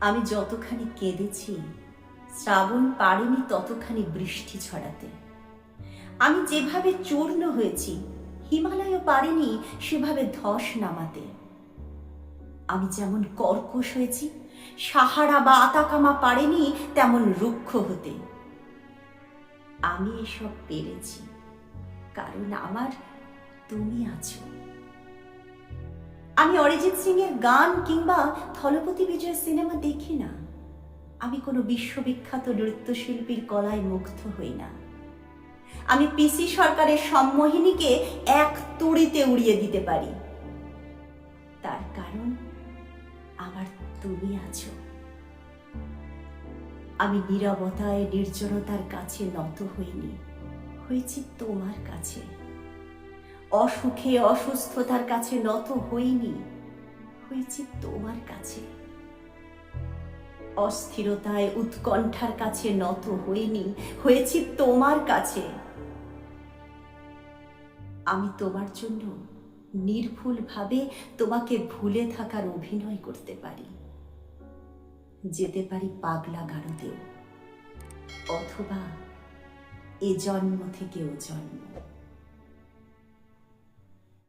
আমি যতখানি কেঁদেছি শ্রাবণ পারেনি ততখানি বৃষ্টি ছড়াতে। আমি যেভাবে চূর্ণ হয়েছি হিমালয়ও পারেনি সেভাবে ধস নামাতে। আমি যেমন কর্কশ হয়েছি সাহারা বা আতাকামা পারেনি তেমন রুক্ষ হতে। আমি এসব পেরেছি কারণ আমার তুমি আছো। আমি অরিজিৎ সিং এর গান কিংবা থলপতি বিজয় সিনেমা দেখি না। আমি কোনো বিশ্ববিখ্যাত নৃত্যশিল্পীর কলায় মুগ্ধ হই না। আমি পিসি সরকারের সম্মোহিনীকে এক তুড়িতে উড়িয়ে দিতে পারি। তার কারণ আমার তুমি আছো। আমি নীরবতায় নির্জনতার কাছে নত হইনি, হয়েছি তোমার কাছে। অসুখে অসুস্থতার কাছে নত হইনি, হয়েছি তোমার কাছে। অস্থিরতায় উৎকণ্ঠার কাছে নত হইনি, হয়েছি তোমার কাছে। আমি তোমার জন্য নির্ভুলভাবে তোমাকে ভুলে থাকার অভিনয় করতে পারি। যেতে পারি পাগলা গারদেও, অথবা এ জন্ম থেকে ও জন্ম।